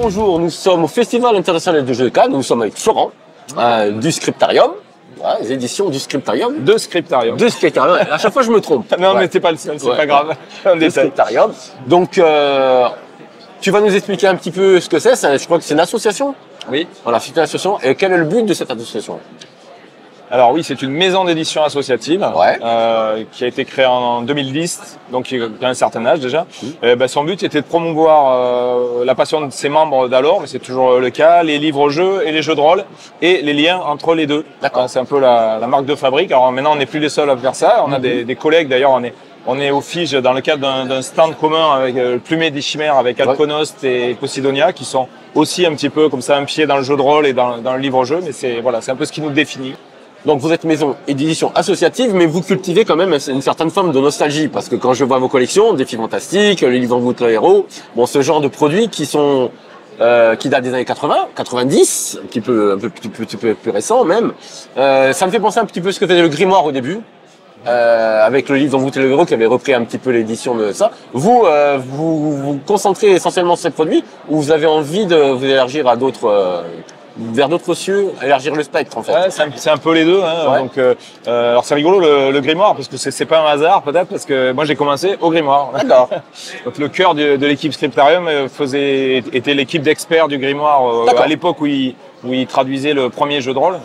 bonjour, nous sommes au Festival international de jeux de Cannes, nous sommes avec Florent du Scriptarium, les éditions du Scriptarium. De Scriptarium. De Scriptarium, à chaque fois je me trompe. Non mais t'es pas le seul, c'est pas grave. De Scriptarium. Donc tu vas nous expliquer un petit peu ce que c'est, je crois que c'est une association. Oui. Voilà, c'est une association. Et quel est le but de cette association? Alors oui, c'est une maison d'édition associative qui a été créée en 2010, donc qui a un certain âge déjà. Son but était de promouvoir la passion de ses membres d'alors, mais c'est toujours le cas, les livres-jeux et les jeux de rôle et les liens entre les deux. C'est un peu la marque de fabrique. Alors maintenant, on n'est plus les seuls à faire ça. On a des collègues, d'ailleurs, on est au FIGE dans le cadre d'un stand commun avec le Plumet des Chimères, avec Alconost et Posidonia, qui sont aussi un petit peu comme ça un pied dans le jeu de rôle et dans le livre-jeu, mais c'est un peu ce qui nous définit. Donc vous êtes maison d'édition associative, mais vous cultivez quand même une certaine forme de nostalgie, parce que quand je vois vos collections, Défis Fantastiques, les livres en voûte le héros, bon, ce genre de produits qui sont qui datent des années 80, 90, un petit peu plus récent même. Ça me fait penser un petit peu à ce que faisait le Grimoire au début, avec le livre en voûte le héros qui avait repris un petit peu l'édition de ça. Vous vous concentrez essentiellement sur ces produits, ou vous avez envie de vous élargir à d'autres vers d'autres cieux, élargir le spectre en fait. Ouais, c'est un peu les deux. Hein. Donc, alors c'est rigolo le grimoire, parce que c'est pas un hasard peut-être, parce que moi j'ai commencé au grimoire. D'accord. Donc le cœur de l'équipe Scriptarium était l'équipe d'experts du grimoire à l'époque où il traduisait le premier jeu de rôle,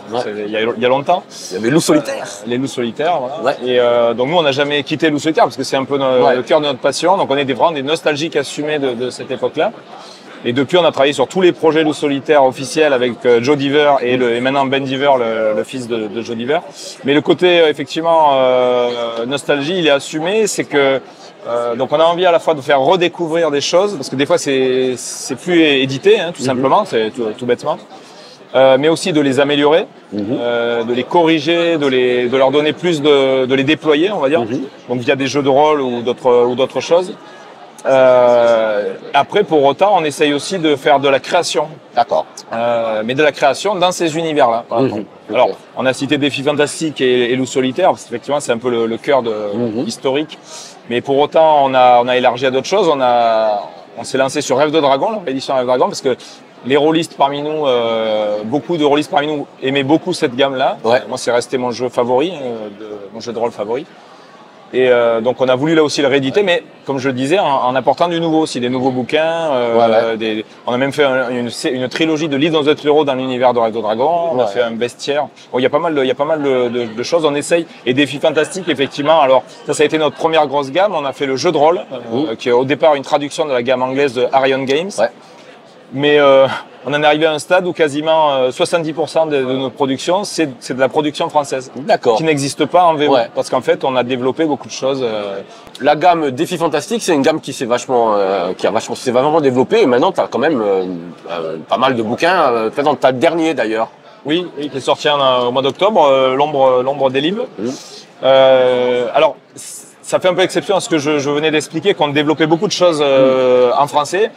il y a longtemps. Il y avait Loup Solitaire. Les Loups Solitaires, voilà. Et donc nous on n'a jamais quitté Loup Solitaire, parce que c'est un peu le cœur de notre passion. Donc on est vraiment des nostalgiques assumés de cette époque-là. Et depuis, on a travaillé sur tous les projets Loup Solitaire officiels avec Joe Diver et maintenant Ben Diver, le fils de Joe Diver. Mais le côté, effectivement, nostalgie, il est assumé, c'est que donc on a envie à la fois de faire redécouvrir des choses, parce que des fois, c'est plus édité, hein, tout simplement, c'est tout bêtement. Mais aussi de les améliorer, de les corriger, de leur donner plus de les déployer, on va dire. Donc via des jeux de rôle ou d'autres choses. Après, pour autant, on essaye aussi de faire de la création. D'accord. Mais de la création dans ces univers-là. Alors, on a cité Défis Fantastiques et Loup Solitaire, parce qu'effectivement, c'est un peu le cœur historique. Mais pour autant, on a élargi à d'autres choses. On s'est lancé sur Rêve de Dragon, la réédition Rêve de Dragon, parce que les rôlistes parmi nous, beaucoup de rôlistes parmi nous aimaient beaucoup cette gamme-là. Moi, c'est resté mon jeu favori, mon jeu de rôle favori. Et donc on a voulu là aussi le rééditer, mais comme je le disais, en apportant du nouveau aussi, des nouveaux bouquins. On a même fait une trilogie de livres dans notre héros dans l'univers de Rêve de Dragon. On a fait un bestiaire. Bon, il y a pas mal de choses. On essaye. Et Défis Fantastiques, effectivement. Alors ça a été notre première grosse gamme. On a fait le jeu de rôle, qui est au départ une traduction de la gamme anglaise de Arion Games. Mais on en est arrivé à un stade où quasiment 70% de nos productions, c'est de la production française. D'accord. Qui n'existe pas en VO. Parce qu'en fait, on a développé beaucoup de choses. La gamme Défis Fantastiques, c'est une gamme qui s'est vachement développée. Et maintenant, tu as quand même pas mal de bouquins. Peut-être dans ta dernier d'ailleurs. Oui, qui est sorti au mois d'octobre, l'ombre des livres. Alors, ça fait un peu exception à ce que je venais d'expliquer, qu'on développait beaucoup de choses en français.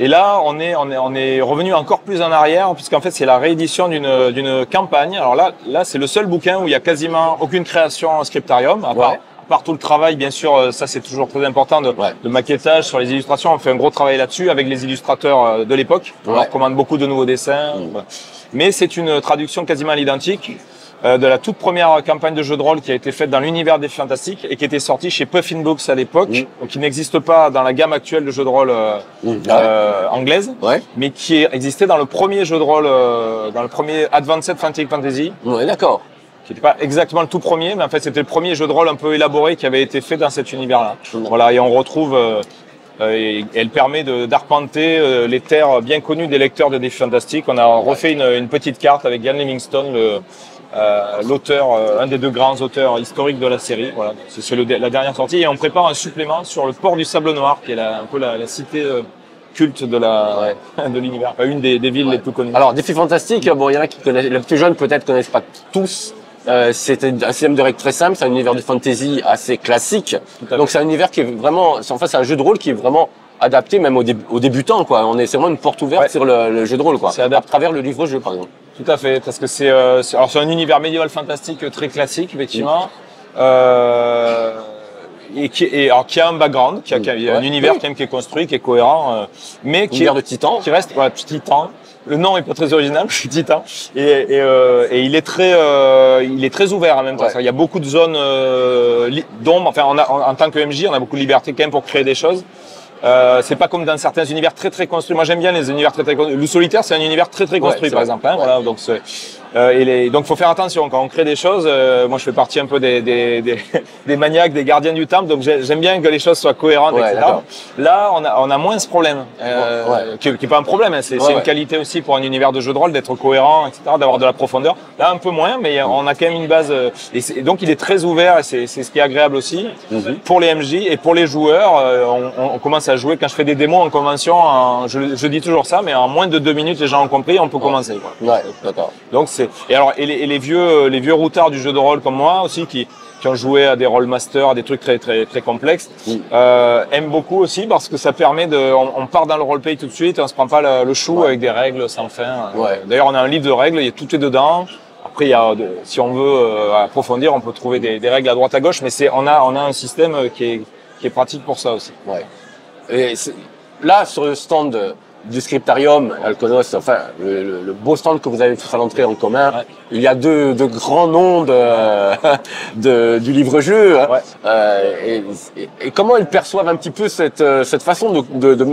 Et là, on est revenu encore plus en arrière, puisqu'en fait, c'est la réédition d'une campagne. Alors là, c'est le seul bouquin où il y a quasiment aucune création en Scriptarium, à part tout le travail, bien sûr, ça c'est toujours très important, de maquettage sur les illustrations. On fait un gros travail là-dessus avec les illustrateurs de l'époque. On leur commande beaucoup de nouveaux dessins. Mais c'est une traduction quasiment à l'identique de la toute première campagne de jeu de rôle qui a été faite dans l'univers des Fantastiques et qui était sortie chez Puffin Books à l'époque, donc qui n'existe pas dans la gamme actuelle de jeux de rôle anglaise, mais qui existait dans le premier jeu de rôle, dans le premier Advanced Fantasy. D'accord. Qui n'était pas exactement le tout premier, mais en fait c'était le premier jeu de rôle un peu élaboré qui avait été fait dans cet univers-là. Voilà, et on retrouve et elle permet d'arpenter les terres bien connues des lecteurs de Défis Fantastiques. On a refait une petite carte avec Ian Livingstone, l'auteur, un des deux grands auteurs historiques de la série. Voilà, c'est la dernière sortie. Et on prépare un supplément sur le port du Sable Noir, qui est un peu la cité culte de l'univers, une des villes les plus connues. Alors, Défis Fantastiques, bon, il y en a qui connaissent, les plus jeunes peut-être connaissent pas tous. C'est un système de règles très simple, c'est un univers de fantasy assez classique. Donc c'est un univers qui est vraiment, c'est un jeu de rôle qui est vraiment adapté même aux débutants, quoi. C'est vraiment une porte ouverte sur le jeu de rôle, quoi. C'est à travers le livre-jeu, par exemple. Tout à fait, parce que c'est un univers médiéval fantastique très classique, effectivement. alors, qui a un background, qui a un univers quand même qui est construit, qui est cohérent, mais qui univers de Titan, qui reste Titan. Le nom est pas très original, Titan, et il est très ouvert en même temps. Il y a beaucoup de zones d'ombre. Enfin, en tant que MJ, on a beaucoup de liberté quand même pour créer des choses. C'est pas comme dans certains univers très très construits. Moi j'aime bien les univers très très construits. Le solitaire c'est un univers très très construit par exemple. Hein, voilà, donc donc faut faire attention quand on crée des choses. Moi je fais partie un peu des maniaques, des gardiens du temple. Donc j'aime bien que les choses soient cohérentes, etc. Là on a moins ce problème, qui est pas un problème. Hein, c'est une qualité aussi pour un univers de jeu de rôle d'être cohérent, etc. D'avoir de la profondeur. Là un peu moins, mais on a quand même une base. Et donc il est très ouvert et c'est ce qui est agréable aussi pour les MJ et pour les joueurs. On commence à jouer. Quand je fais des démos en convention, je dis toujours ça, mais en moins de 2 minutes, les gens ont compris, on peut commencer. Quoi. Ouais, d'accord. Donc et les vieux routards du jeu de rôle comme moi aussi qui ont joué à des rollmasters, des trucs très très très complexes, aiment beaucoup aussi parce que ça permet on part dans le roleplay tout de suite, et on se prend pas le chou avec des règles sans fin. D'ailleurs, on a un livre de règles, il y a tout est dedans. Après, si on veut approfondir, on peut trouver des règles à droite à gauche, mais on a un système qui est pratique pour ça aussi. Ouais. Et là, sur le stand du Scriptarium, Alkonos, enfin, le beau stand que vous avez tous à l'entrée en commun, il y a deux grands noms du livre-jeu. Et comment ils perçoivent un petit peu cette façon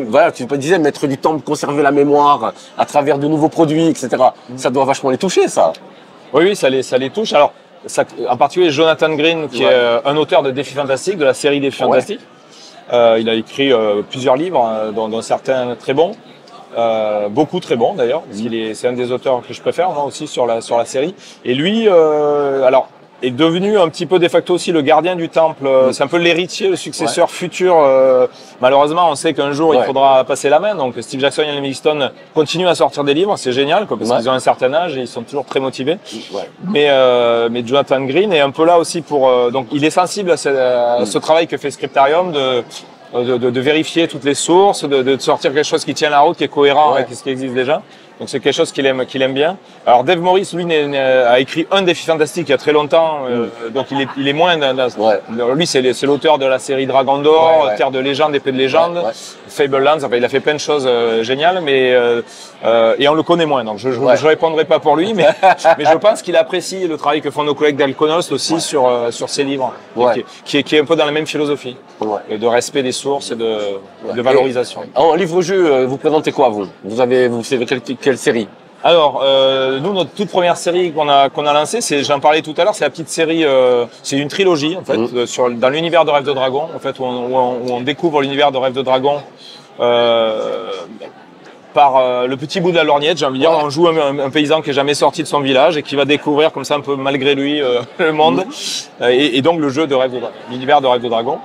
voilà, tu disais, mettre du temps de conserver la mémoire à travers de nouveaux produits, etc. Ça doit vachement les toucher, ça. Oui, ça les touche. Alors, en particulier Jonathan Green, qui est un auteur de Défis Fantastiques, de la série Défis Fantastiques. Il a écrit plusieurs livres, dont certains très bons, beaucoup très bons d'ailleurs, parce c'est un des auteurs que je préfère moi aussi sur la série. Et lui, alors est devenu un petit peu de facto aussi le gardien du temple. C'est un peu l'héritier, le successeur futur. Malheureusement, on sait qu'un jour il faudra passer la main. Donc Steve Jackson et Ian Livingstone continuent à sortir des livres, c'est génial, quoi, parce qu'ils ont un certain âge et ils sont toujours très motivés. Mais Jonathan Green est un peu là aussi pour. Donc il est sensible à ce travail que fait Scriptarium de vérifier toutes les sources, de sortir quelque chose qui tient la route, qui est cohérent avec ce qui existe déjà. Donc c'est quelque chose qu'il aime bien. Alors Dave Morris, lui, a écrit un Défi Fantastique il y a très longtemps, donc il est moins lui c'est l'auteur de la série Dragon d'Or, Terre de légende, Épée de légende, Fablelands. Enfin, il a fait plein de choses géniales, mais et on le connaît moins. Donc je répondrai pas pour lui, mais je pense qu'il apprécie le travail que font nos collègues d'Alkonos aussi sur ses livres, qui est un peu dans la même philosophie, de respect des sources et de valorisation. En livre-jeu, vous présentez quoi vous savez quelle série? Alors, nous, notre toute première série qu'on a lancée, j'en parlais tout à l'heure, c'est la petite série, c'est une trilogie en fait, dans l'univers de Rêve de Dragon, en fait, où on découvre l'univers de Rêve de Dragon par le petit bout de la lorgnette, j'ai envie de dire. On joue un paysan qui est jamais sorti de son village et qui va découvrir comme ça un peu malgré lui le monde et donc le jeu de Rêve de Dragon, l'univers de Rêve de Dragon.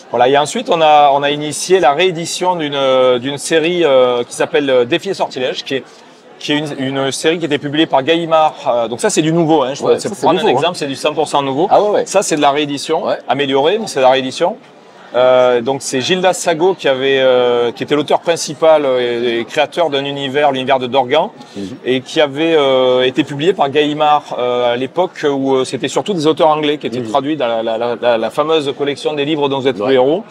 Voilà, et ensuite on a initié la réédition d'une série qui s'appelle Défi et Sortilège, qui est une série qui était publiée par Gallimard. Donc ça c'est du nouveau, hein. Pour prendre un exemple, c'est du 100% nouveau. Ça c'est de la réédition, améliorée, mais c'est de la réédition. Donc c'est Gildas Sago qui était l'auteur principal et créateur d'un univers, l'univers de Dorgan, et qui avait été publié par Gallimard à l'époque où c'était surtout des auteurs anglais qui étaient traduits dans la fameuse collection des livres dont vous êtes le héros.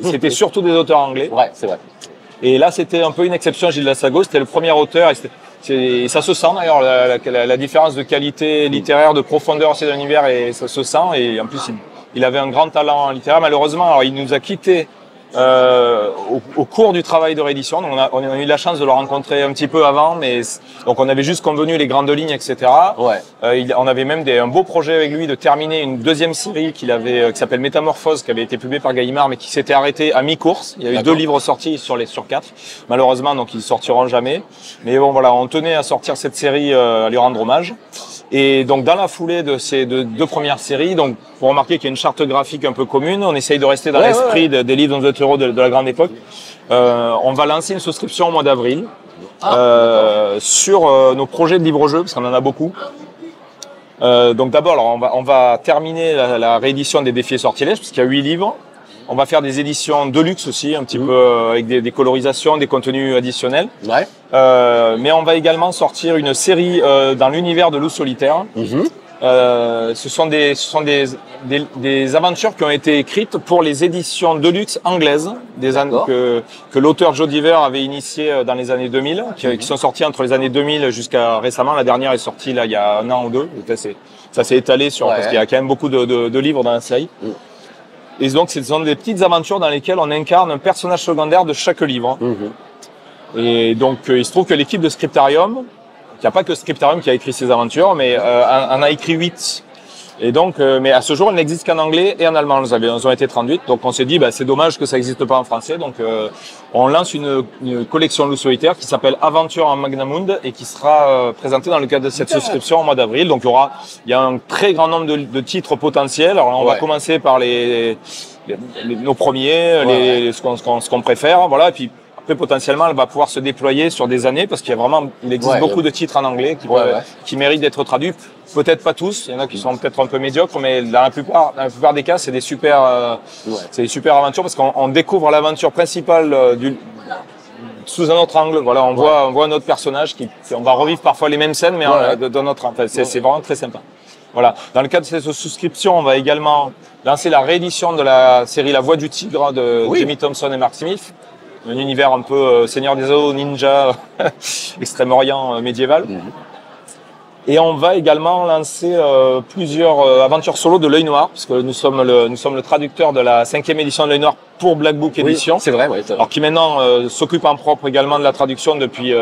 C'était surtout des auteurs anglais. Ouais, c'est vrai. Et là, c'était un peu une exception, Gildas Sago, c'était le premier auteur. Et ça se sent d'ailleurs, la différence de qualité littéraire, de profondeur de l'univers, et ça se sent. Et en plus, il avait un grand talent littéraire. Malheureusement, alors, il nous a quittés au cours du travail de réédition. Donc, on a eu la chance de le rencontrer un petit peu avant, mais donc on avait juste convenu les grandes lignes, etc. On avait même un beau projet avec lui de terminer une deuxième série qui s'appelle Métamorphose, qui avait été publiée par Gallimard, mais qui s'était arrêtée à mi-course. Il y a eu 2 livres sortis sur 4. Malheureusement, donc ils sortiront jamais. Mais bon, voilà, on tenait à sortir cette série, à lui rendre hommage. Et donc dans la foulée de ces 2 premières séries, donc vous remarquez qu'il y a une charte graphique un peu commune. On essaye de rester dans l'esprit des livres dont vous êtes héros de la grande époque. On va lancer une souscription au mois d'avril sur nos projets de livre-jeux, parce qu'on en a beaucoup. Donc d'abord, on va terminer la réédition des Défis et Sortilèges, parce qu'il y a 8 livres. On va faire des éditions de luxe aussi, un petit peu avec des colorisations, des contenus additionnels. Mais on va également sortir une série dans l'univers de Loup Solitaire, Ce sont des aventures qui ont été écrites pour les éditions Deluxe anglaises, que l'auteur Joe Diver avait initié dans les années 2000, qui sont sorties entre les années 2000 jusqu'à récemment. La dernière est sortie là il y a un an ou deux. Ça s'est étalé sur parce qu'il y a quand même beaucoup de livres dans la série. Et donc ce sont des petites aventures dans lesquelles on incarne un personnage secondaire de chaque livre. Et donc il se trouve que l'équipe de Scriptarium, il n'y a pas que Scriptarium qui a écrit ces aventures, mais en a écrit 8. Et donc, mais à ce jour, elles n'existent qu'en anglais et en allemand. Elles ont été traduites. Donc, on s'est dit, c'est dommage que ça n'existe pas en français. Donc, on lance une collection loup solitaire qui s'appelle Aventure en Magnamund et qui sera présentée dans le cadre de cette souscription au mois d'avril. Donc, il y a un très grand nombre de titres potentiels. Alors, là, on va commencer par nos premiers, ce qu'on préfère. Voilà. Et puis, potentiellement, elle va pouvoir se déployer sur des années parce qu'il existe beaucoup de titres en anglais qui méritent d'être traduits. Peut-être pas tous, il y en a qui sont peut-être un peu médiocres, mais dans la plupart des cas, c'est des super aventures parce qu'on découvre l'aventure principale sous un autre angle. Voilà, on voit un autre personnage on va revivre parfois les mêmes scènes, mais d'un autre angle. C'est vraiment très sympa. Voilà. Dans le cadre de cette souscription, on va également lancer la réédition de la série La Voix du Tigre de Jamie Thompson et Mark Smith. Un univers un peu Seigneur des Eaux, ninja, Extrême-Orient médiéval. Et on va également lancer plusieurs aventures solo de l'Œil Noir, parce que nous sommes le traducteur de la 5e édition de l'Œil Noir pour Black Book Édition. C'est vrai, Alors qui maintenant s'occupe en propre également de la traduction depuis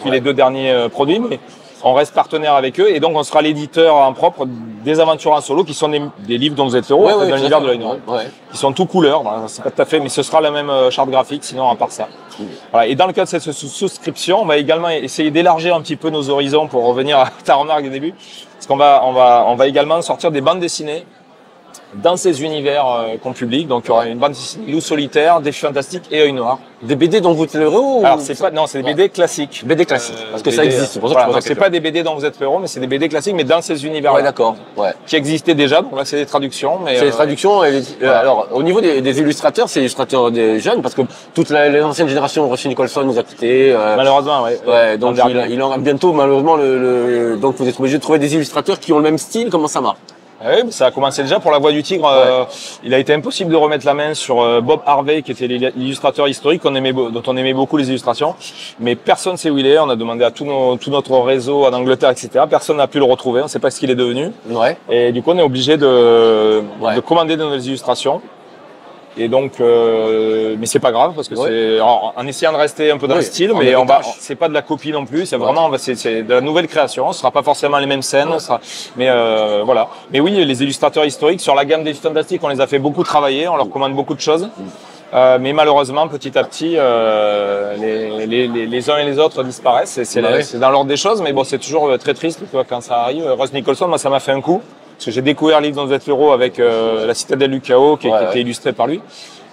les 2 derniers produits. Mais on reste partenaire avec eux et donc on sera l'éditeur en propre des aventures en solo qui sont des livres dont vous êtes héros dans l'univers de l'Œil Noir. Qui sont tout couleurs, c'est pas tout à fait, mais ce sera la même charte graphique sinon à part ça. Voilà. Et dans le cadre de cette souscription, on va également essayer d'élargir un petit peu nos horizons pour revenir à ta remarque du début. Parce qu'on va également sortir des bandes dessinées dans ces univers qu'on publie. Donc il y aura une bande dessinée Loup solitaire, Défi fantastique et Œil Noir. Des BD dont vous êtes le héros Alors c'est des BD classiques. BD classiques, parce que ça existe. C'est pour ça que donc c'est pas des BD dont vous êtes le héros, mais c'est des BD classiques, mais dans ces univers. D'accord. Qui existaient déjà. Donc là c'est des traductions, mais c'est des traductions. Alors au niveau des illustrateurs, c'est illustrateurs des jeunes, parce que toute les anciennes générations, Rusty Nicholson nous a quittés. Malheureusement, donc il en a bientôt malheureusement donc vous êtes obligé de trouver des illustrateurs qui ont le même style. Comment ça marche? Oui, ça a commencé déjà pour La Voix du Tigre. Il a été impossible de remettre la main sur Bob Harvey, qui était l'illustrateur historique dont on aimait beaucoup les illustrations. Mais personne ne sait où il est. On a demandé à tout notre réseau en Angleterre, etc. Personne n'a pu le retrouver. On ne sait pas ce qu'il est devenu. Et du coup, on est obligé de commander de nouvelles illustrations. Et donc, mais c'est pas grave parce que c'est en essayant de rester un peu dans le style, mais c'est pas de la copie non plus. C'est vraiment, c'est de la nouvelle création. Ce sera pas forcément les mêmes scènes, mais voilà. Mais oui, les illustrateurs historiques sur la gamme des Fantastiques, on les a fait beaucoup travailler. On leur commande beaucoup de choses. Mais malheureusement, petit à petit, les uns et les autres disparaissent. C'est dans l'ordre des choses, mais bon, c'est toujours très triste quand ça arrive. Russ Nicholson, moi, ça m'a fait un coup. Parce que j'ai découvert l'île dont vous êtes l'héros avec la citadelle du chaos qui était illustrée par lui.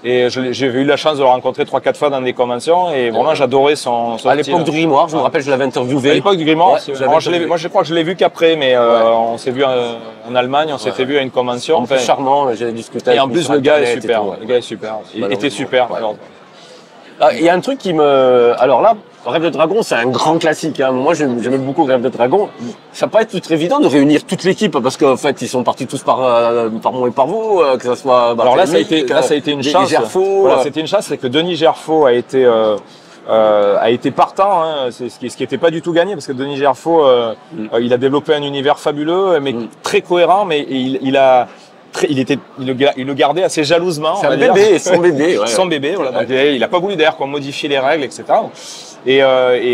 Et j'ai eu la chance de le rencontrer 3-4 fois dans des conventions et vraiment j'adorais son à l'époque du Grimoire, je me rappelle, je l'avais interviewé. À l'époque du Grimoire, moi je crois que je l'ai vu qu'après, mais on s'est vu en Allemagne, on s'était vu à une convention. Enfin, charmant, j'ai discuté avec lui. Et en plus le gars est super, le gars est super. Il était super. Il y a un truc qui me... Alors là, Rêve de Dragon, c'est un grand classique. Moi, j'aime beaucoup Rêve de Dragon. Ça peut être tout évident de réunir toute l'équipe parce qu'en fait, ils sont partis tous par moi et par vous, que ça soit... Alors là, ça a été une chance. Voilà, c'était une chance, c'est que Denis Gerfaux a été partant, c'est ce qui était pas du tout gagné parce que Denis Gerfaux, il a développé un univers fabuleux, mais très cohérent, mais il le gardait assez jalousement. C'est un bébé, son bébé. Son bébé, voilà. Donc, il a pas voulu d'ailleurs qu'on modifie les règles, etc. Et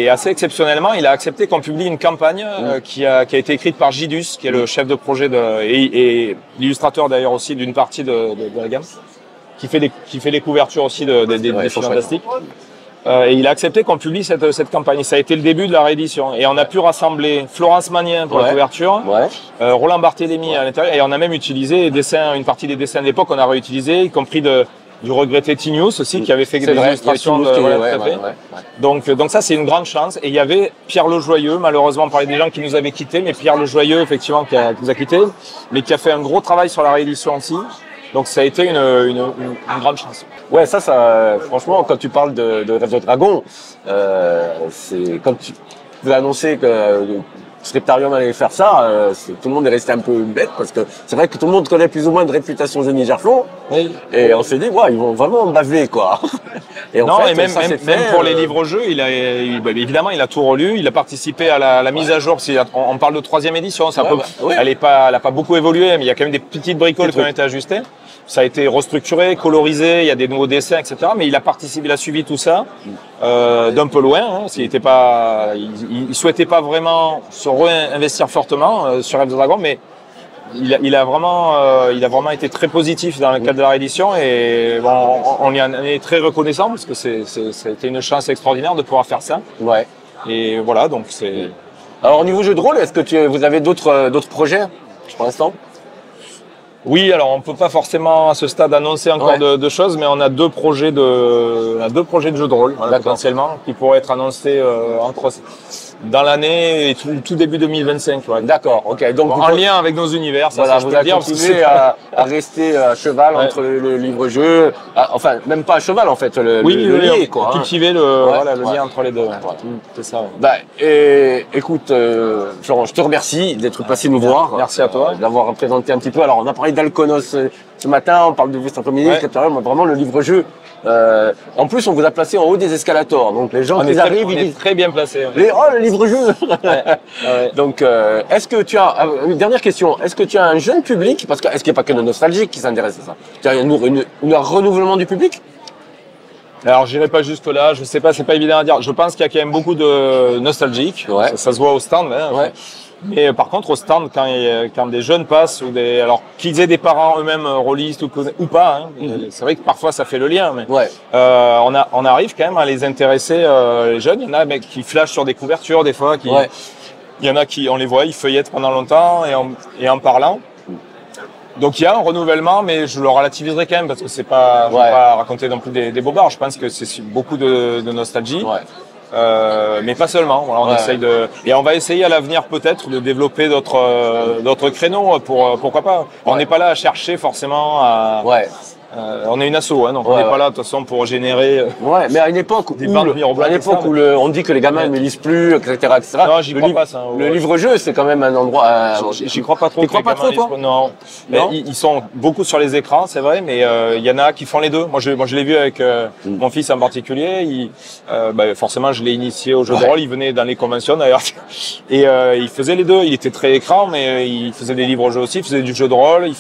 assez exceptionnellement, il a accepté qu'on publie une campagne qui a été écrite par Gidus, qui est le chef de projet et l'illustrateur d'ailleurs aussi d'une partie de la gamme, qui fait les couvertures aussi des Fantastiques. Et il a accepté qu'on publie cette campagne. Ça a été le début de la réédition. Et on a pu rassembler Florence Magnien pour la couverture, Roland Barthélémy à l'intérieur, et on a même utilisé une partie des dessins de l'époque, on a réutilisé, y compris du regretté Tinius aussi, qui avait fait des illustrations. Donc ça, c'est une grande chance. Et il y avait Pierre Lejoyeux, malheureusement, on parlait des gens qui nous avaient quittés, mais Pierre Lejoyeux, effectivement, qui nous a quittés, mais qui a fait un gros travail sur la réédition aussi. Donc ça a été une grande chance. Ouais, ça, franchement, quand tu parles de Rêve de Dragon, c'est quand tu as annoncé que Scriptarium allait faire ça, tout le monde est resté un peu bête parce que c'est vrai que tout le monde connaît plus ou moins de réputation Denis Gerflon. Oui. Et on s'est dit, ouais, ils vont vraiment baver, quoi. Et en Non, fait, et même, ça s'est même fait, pour les livres-jeux, évidemment, il a tout relu, il a participé à la mise à jour, parce on parle de 3e édition, ouais. elle a pas beaucoup évolué, mais il y a quand même des petites bricoles qui ont été ajustées. Ça a été restructuré, colorisé, il y a des nouveaux dessins, etc. Mais il a participé, il a suivi tout ça d'un peu loin. Hein, il souhaitait pas vraiment se réinvestir fortement sur Rêve de Dragon, mais il a vraiment été très positif dans le cadre de la réédition et bon, on lui en est très reconnaissant parce que ça a été une chance extraordinaire de pouvoir faire ça. Ouais. Et voilà, donc c'est. Alors au niveau jeu de rôle, est-ce que vous avez d'autres projets pour l'instant? Oui, alors on peut pas forcément à ce stade annoncer encore de choses, mais on a deux projets de jeux de rôle potentiellement qui pourraient être annoncés dans l'année et tout début 2025. Ouais. D'accord, ok. Donc en lien avec nos univers, ça, voilà, ça je vous peux le dire. continuez à rester à cheval entre le livre-jeu, enfin même pas à cheval en fait, le lier quoi. Cultiver le lien entre les deux. Voilà. C'est ça. Ouais. Bah, écoute, Florent, je te remercie d'être passé nous voir. Merci à toi. D'avoir représenté un petit peu. Alors on a parlé d'Alconos ce matin, on parle de Vest après-midi, etc. Mais vraiment le livre-jeu. En plus, on vous a placé en haut des escalators, donc les gens qui arrivent, ils disent très bien placés. Oh, le livre-jeu. Donc, est-ce que tu as une dernière question? Est-ce que tu as un jeune public? Parce que est-ce qu'il n'y a pas que nos nostalgiques qui s'intéressent à ça? Tu as un renouvellement du public? Alors, j'irai pas jusque là. Je sais pas, c'est pas évident à dire. Je pense qu'il y a quand même beaucoup de nostalgiques. Ouais. Ça se voit au stand. Hein, ouais. Mais par contre, au stand, quand des jeunes passent alors qu'ils aient des parents eux-mêmes rôlistes ou pas, hein, c'est vrai que parfois ça fait le lien. Mais on arrive quand même à les intéresser les jeunes. Il y en a qui flashent sur des couvertures des fois. Il y en a qui, on les voit, ils feuillettent pendant longtemps et en parlant. Donc il y a un renouvellement, mais je le relativiserai quand même parce que c'est pas, je vais pas raconter non plus des bobards. Je pense que c'est beaucoup de nostalgie. Ouais. Mais pas seulement. Voilà, on essaye et on va essayer à l'avenir peut-être de développer d'autres créneaux pourquoi pas. On n'est pas là à chercher forcément à. On est une asso, hein, donc on n'est pas là de toute façon pour générer. Mais à une époque où on dit que les gamins ne lisent plus, etc., etc. Non, j'y crois pas ça. Le livre-jeu, c'est quand même un endroit. J'y crois pas trop. Tu crois pas trop, toi? Non. Ils sont beaucoup sur les écrans, c'est vrai, mais il y en a qui font les deux. Moi, je l'ai vu avec mon fils en particulier. Forcément, je l'ai initié au jeu de rôle. Il venait dans les conventions d'ailleurs, et il faisait les deux. Il était très écran, mais il faisait des livres-jeux aussi. Il faisait du jeu de rôle. Et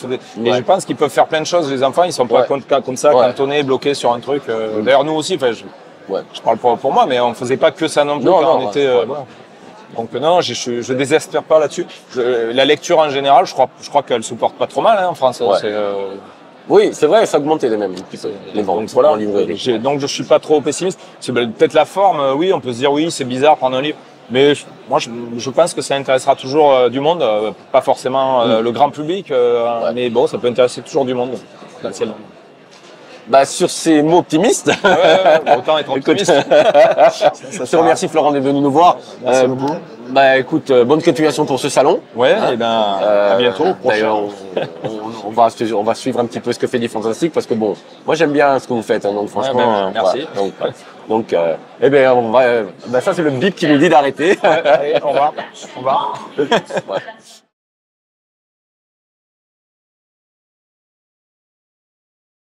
je pense qu'ils peuvent faire plein de choses. Les enfants, ils sont pas comme ça, cantonnés, bloqués sur un truc. D'ailleurs, nous aussi, je parle pour moi, mais on faisait pas que ça non plus quand on était. Donc non, je désespère pas là-dessus. La lecture en général, je crois qu'elle se porte pas trop mal en France. Oui, c'est vrai, ça a augmenté les mêmes. Les ventes en librairie. Donc je suis pas trop pessimiste. C'est peut-être la forme. Oui, on peut se dire oui, c'est bizarre prendre un livre. Mais moi, je pense que ça intéressera toujours du monde, pas forcément le grand public, mais bon, ça peut intéresser toujours du monde. Sur ces mots optimistes, autant être optimiste. Je te remercie Florent d'être venu nous voir. Merci beaucoup. Écoute, bonne continuation pour ce salon. À bientôt. D'ailleurs, on va suivre un petit peu ce que fait Dit Fantastique parce que bon, moi j'aime bien ce que vous faites, hein, donc franchement. Merci. Donc, ça c'est le bip qui nous dit d'arrêter. Au revoir.